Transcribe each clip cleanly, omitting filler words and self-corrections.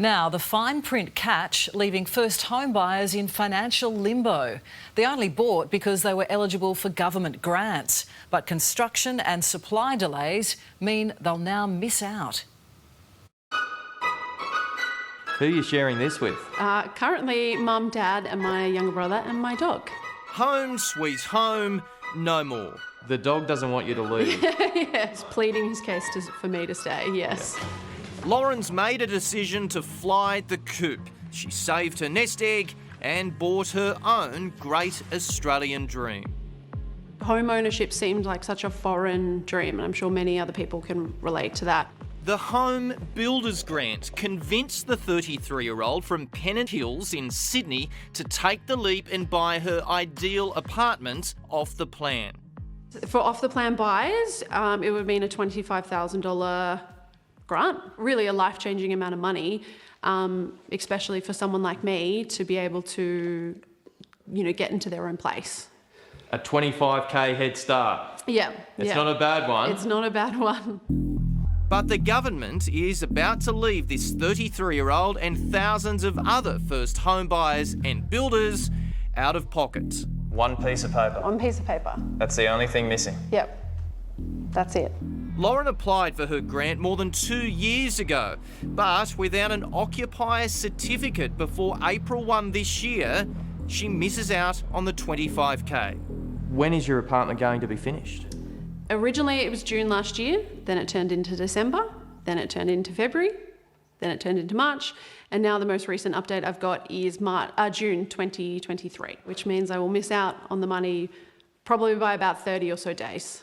Now, the fine print catch leaving first home buyers in financial limbo. They only bought because they were eligible for government grants, but construction and supply delays mean they'll now miss out. Who are you sharing this with? Currently, mum, dad and my younger brother and my dog. Home sweet home, no more. The dog doesn't want you to leave. Yes, pleading his case for me to stay, yes. Lauren's made a decision to fly the coop. She saved her nest egg and bought her own great Australian dream. Home ownership seemed like such a foreign dream, and I'm sure many other people can relate to that. The Home Builders Grant convinced the 33-year-old from Pennant Hills in Sydney to take the leap and buy her ideal apartment off the plan. For off-the-plan buyers, it would mean a $25,000 grant, really a life-changing amount of money, especially for someone like me to be able to, get into their own place. A 25k head start. Yeah. It's not a bad one. It's not a bad one. But the government is about to leave this 33-year-old and thousands of other first home buyers and builders out of pocket. One piece of paper. One piece of paper. That's the only thing missing. Yep. That's it. Lauren applied for her grant more than 2 years ago, but without an occupier certificate before April 1 this year, she misses out on the 25k. When is your apartment going to be finished? Originally it was June last year, then it turned into December, then it turned into February, then it turned into March, and now the most recent update I've got is June 2023, which means I will miss out on the money probably by about 30 or so days.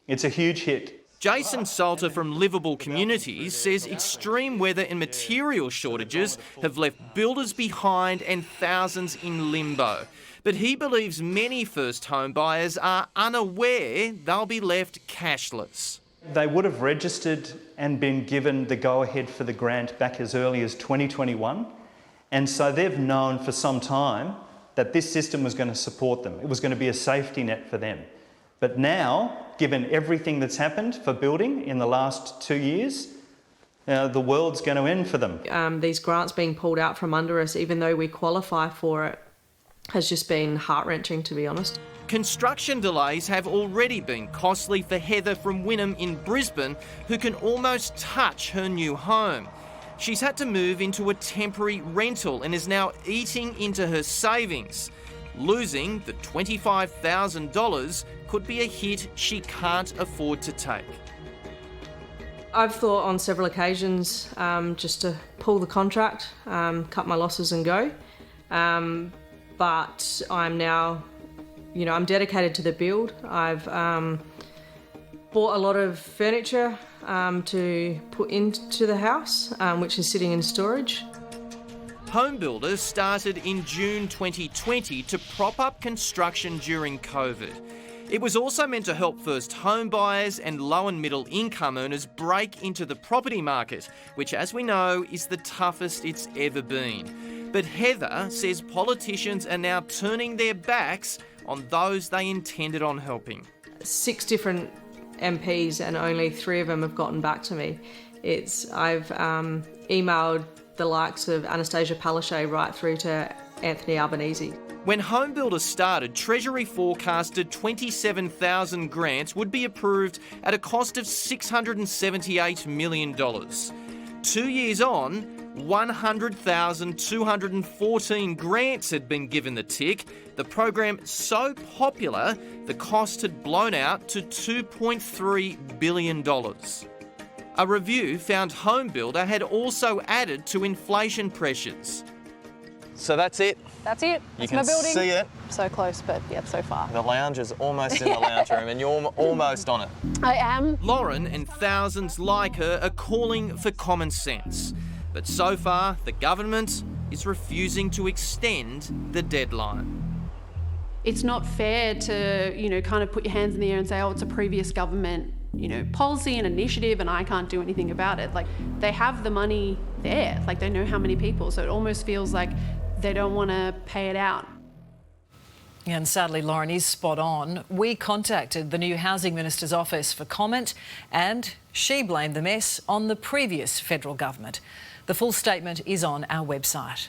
It's a huge hit. Jason Salter from Livable Communities says extreme weather and material shortages have left builders behind and thousands in limbo. But he believes many first home buyers are unaware they'll be left cashless. They would have registered and been given the go-ahead for the grant back as early as 2021. And so they've known for some time that this system was going to support them. It was going to be a safety net for them. But now, given everything that's happened for building in the last 2 years, the world's going to end for them. These grants being pulled out from under us, even though we qualify for it, has just been heart-wrenching, to be honest. Construction delays have already been costly for Heather from Wynnum in Brisbane, who can almost touch her new home. She's had to move into a temporary rental and is now eating into her savings. Losing the $25,000 could be a hit she can't afford to take. I've thought on several occasions just to pull the contract, cut my losses and go. But I'm now, I'm dedicated to the build. I've bought a lot of furniture to put into the house, which is sitting in storage. Home builders started in June 2020 to prop up construction during COVID. It was also meant to help first home buyers and low and middle income earners break into the property market, which, as we know, is the toughest it's ever been. But Heather says politicians are now turning their backs on those they intended on helping. 6 different MPs and only 3 of them have gotten back to me. I've emailed the likes of Anastasia Palaszczuk right through to Anthony Albanese. When home builders started, Treasury forecasted 27,000 grants would be approved at a cost of $678 million. 2 years on, 100,214 grants had been given the tick. The program so popular, the cost had blown out to $2.3 billion. A review found HomeBuilder had also added to inflation pressures. So that's it. That's it. You That's my building. see it. So close, but yep, so far. The lounge is almost in the lounge room and you're almost on it. I am. Lauren and thousands like her are calling for common sense. But so far, the government is refusing to extend the deadline. It's not fair to, kind of put your hands in the air and say, oh, it's a previous government, policy and initiative and I can't do anything about it. Like, they have the money there. Like, they know how many people. So it almost feels like they don't want to pay it out. Yeah, and sadly, Lauren is spot on. We contacted the new Housing Minister's office for comment and she blamed the mess on the previous federal government. The full statement is on our website.